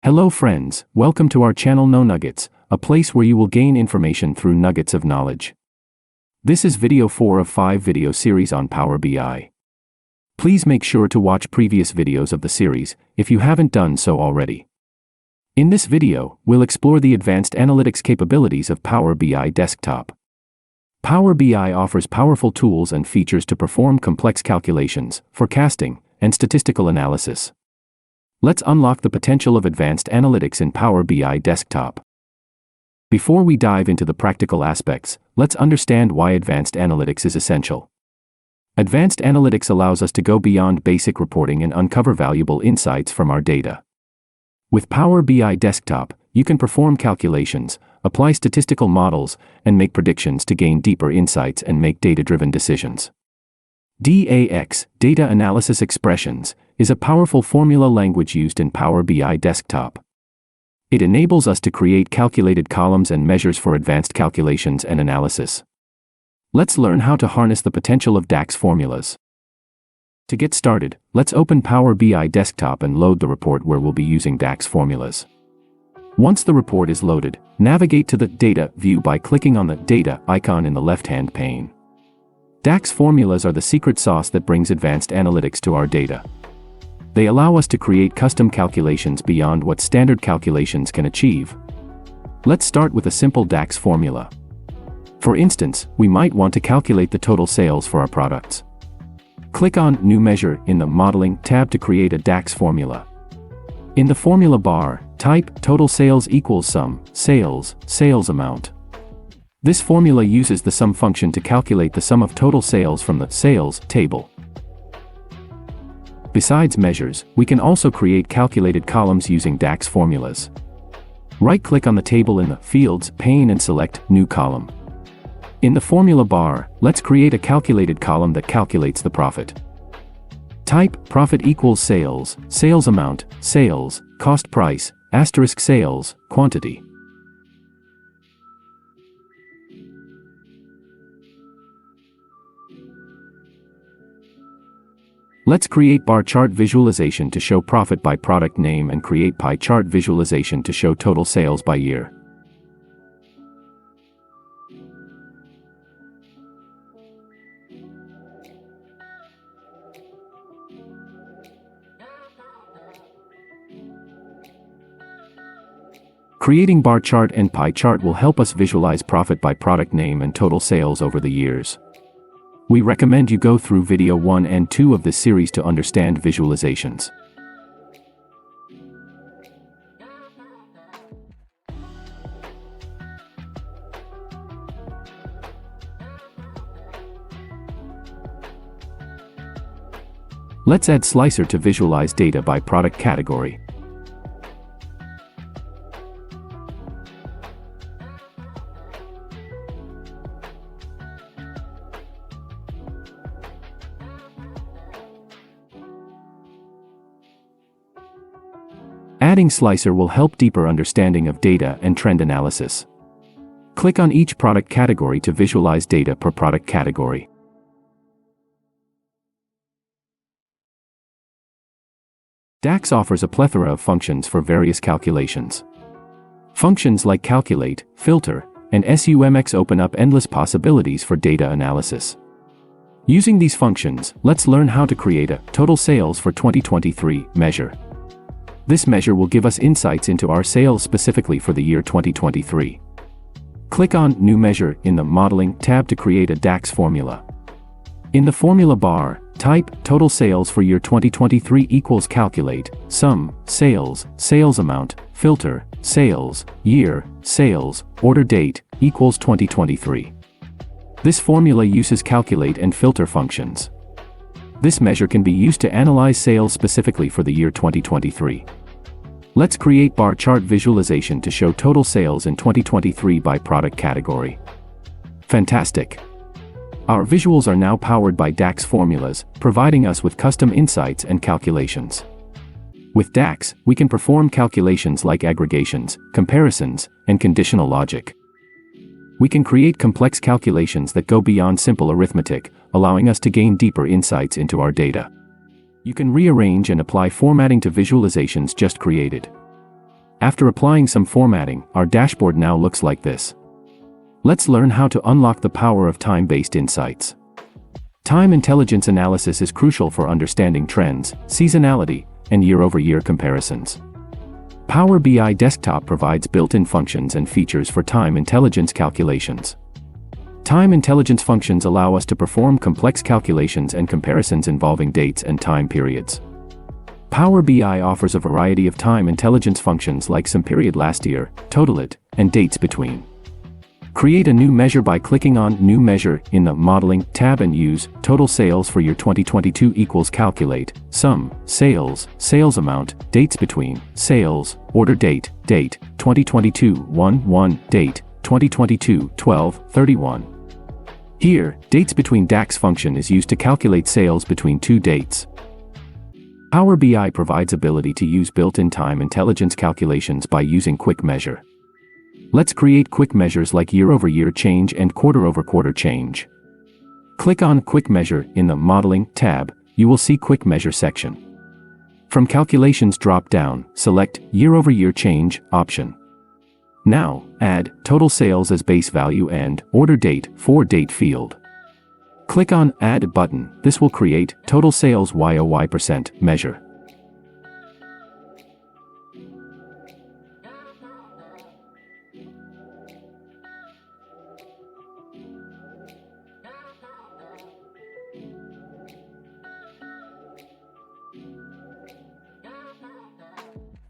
Hello friends, welcome to our channel No Nuggets, a place where you will gain information through nuggets of knowledge. This is video 4 of 5 video series on Power BI. Please make sure to watch previous videos of the series, if you haven't done so already. In this video, we'll explore the advanced analytics capabilities of Power BI Desktop. Power BI offers powerful tools and features to perform complex calculations, forecasting, and statistical analysis. Let's unlock the potential of advanced analytics in Power BI Desktop. Before we dive into the practical aspects, let's understand why advanced analytics is essential. Advanced analytics allows us to go beyond basic reporting and uncover valuable insights from our data. With Power BI Desktop, you can perform calculations, apply statistical models, and make predictions to gain deeper insights and make data-driven decisions. DAX, Data Analysis Expressions, is a powerful formula language used in Power BI Desktop. It enables us to create calculated columns and measures for advanced calculations and analysis. Let's learn how to harness the potential of DAX formulas. To get started, let's open Power BI Desktop and load the report where we'll be using DAX formulas. Once the report is loaded, navigate to the Data view by clicking on the Data icon in the left-hand pane. DAX formulas are the secret sauce that brings advanced analytics to our data. They allow us to create custom calculations beyond what standard calculations can achieve. Let's start with a simple DAX formula. For instance, we might want to calculate the total sales for our products. Click on New Measure in the Modeling tab to create a DAX formula. In the formula bar, type total sales equals sum, sales amount. This formula uses the sum function to calculate the sum of total sales from the sales table. Besides measures, we can also create calculated columns using DAX formulas. Right-click on the table in the Fields pane and select New Column. In the formula bar, let's create a calculated column that calculates the profit. Type profit equals sales amount, sales, cost price, asterisk sales, quantity. Let's create bar chart visualization to show profit by product name and create pie chart visualization to show total sales by year. Creating bar chart and pie chart will help us visualize profit by product name and total sales over the years. We recommend you go through video 1 and 2 of this series to understand visualizations. Let's add Slicer to visualize data by product category. Adding Slicer will help deeper understanding of data and trend analysis. Click on each product category to visualize data per product category. DAX offers a plethora of functions for various calculations. Functions like calculate, filter, and sumx open up endless possibilities for data analysis. Using these functions, let's learn how to create a total sales for 2023 measure. This measure will give us insights into our sales specifically for the year 2023. Click on New Measure in the Modeling tab to create a DAX formula. In the formula bar, type total sales for year 2023 equals calculate, sum, sales amount, filter, sales, year, sales, order date, equals 2023. This formula uses calculate and filter functions. This measure can be used to analyze sales specifically for the year 2023. Let's create bar chart visualization to show total sales in 2023 by product category. Fantastic! Our visuals are now powered by DAX formulas, providing us with custom insights and calculations. With DAX, we can perform calculations like aggregations, comparisons, and conditional logic. We can create complex calculations that go beyond simple arithmetic, allowing us to gain deeper insights into our data. You can rearrange and apply formatting to visualizations just created. After applying some formatting, our dashboard now looks like this. Let's learn how to unlock the power of time-based insights. Time intelligence analysis is crucial for understanding trends, seasonality, and year-over-year comparisons. Power BI Desktop provides built-in functions and features for time intelligence calculations. Time intelligence functions allow us to perform complex calculations and comparisons involving dates and time periods. Power BI offers a variety of time intelligence functions like some period last year, total it, and dates between. Create a new measure by clicking on New Measure in the Modeling tab and use Total Sales for year 2022 equals calculate sum, sales, sales amount, dates between, sales, order date, date, 2022 1/1, date, 2022 12/31. Here, dates between DAX function is used to calculate sales between two dates. Power BI provides ability to use built-in time intelligence calculations by using quick measure. Let's create quick measures like year-over-year change and quarter-over-quarter change. Click on Quick Measure in the Modeling tab, you will see Quick Measure section. From Calculations drop-down, select Year-over-year change option. Now, add Total Sales as base value and Order Date for Date field. Click on Add button, this will create Total Sales YOY% measure.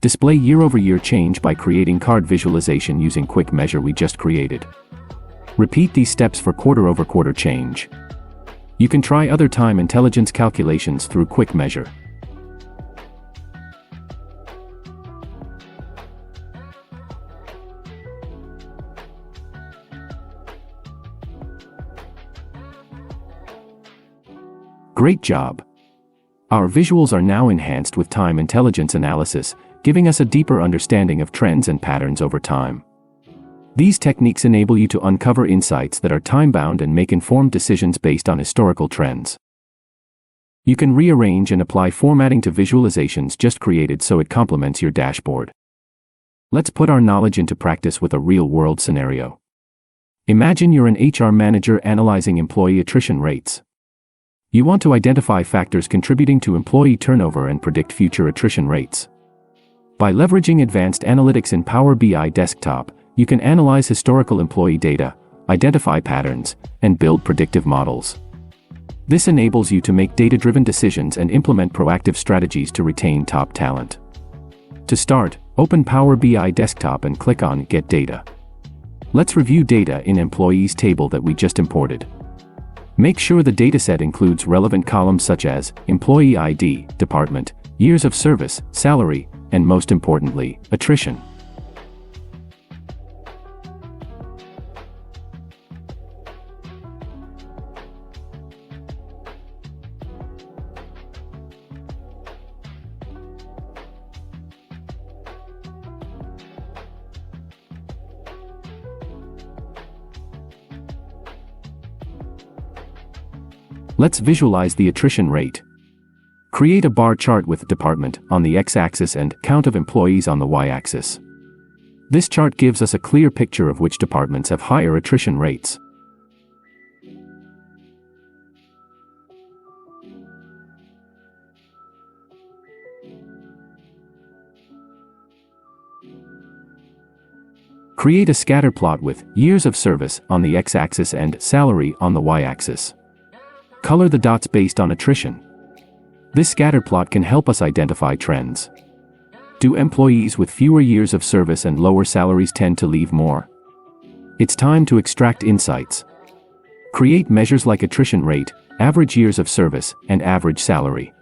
Display year-over-year change by creating card visualization using quick measure we just created. Repeat these steps for quarter-over-quarter change. You can try other time intelligence calculations through quick measure. Great job! Our visuals are now enhanced with time intelligence analysis, giving us a deeper understanding of trends and patterns over time. These techniques enable you to uncover insights that are time-bound and make informed decisions based on historical trends. You can rearrange and apply formatting to visualizations just created so it complements your dashboard. Let's put our knowledge into practice with a real-world scenario. Imagine you're an HR manager analyzing employee attrition rates. You want to identify factors contributing to employee turnover and predict future attrition rates. By leveraging advanced analytics in Power BI Desktop, you can analyze historical employee data, identify patterns, and build predictive models. This enables you to make data-driven decisions and implement proactive strategies to retain top talent. To start, open Power BI Desktop and click on Get Data. Let's review data in Employees table that we just imported. Make sure the dataset includes relevant columns such as Employee ID, Department, Years of Service, Salary, and most importantly, Attrition. Let's visualize the attrition rate. Create a bar chart with department on the x-axis and count of employees on the y-axis. This chart gives us a clear picture of which departments have higher attrition rates. Create a scatter plot with years of service on the x-axis and salary on the y-axis. Color the dots based on attrition. This scatter plot can help us identify trends. Do employees with fewer years of service and lower salaries tend to leave more? It's time to extract insights. Create measures like attrition rate, average years of service, and average salary.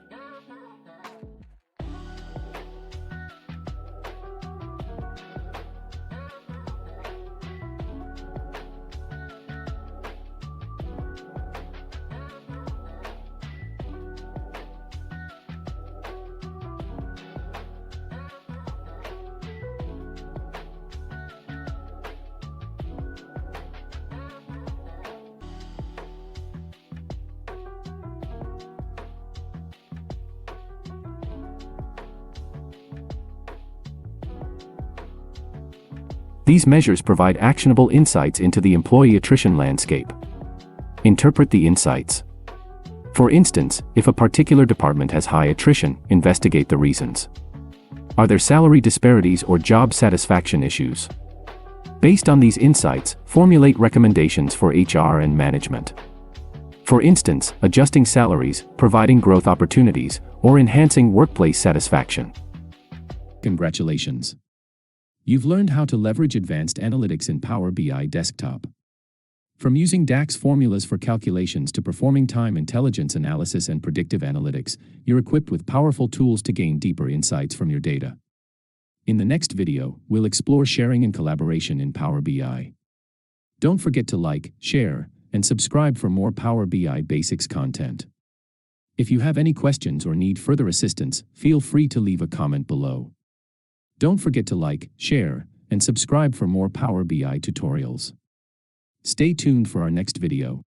These measures provide actionable insights into the employee attrition landscape. Interpret the insights. For instance, if a particular department has high attrition, investigate the reasons. Are there salary disparities or job satisfaction issues? Based on these insights, formulate recommendations for HR and management. For instance, adjusting salaries, providing growth opportunities, or enhancing workplace satisfaction. Congratulations! You've learned how to leverage advanced analytics in Power BI Desktop. From using DAX formulas for calculations to performing time intelligence analysis and predictive analytics, you're equipped with powerful tools to gain deeper insights from your data. In the next video, we'll explore sharing and collaboration in Power BI. Don't forget to like, share, and subscribe for more Power BI Basics content. If you have any questions or need further assistance, feel free to leave a comment below. Don't forget to like, share, and subscribe for more Power BI tutorials. Stay tuned for our next video.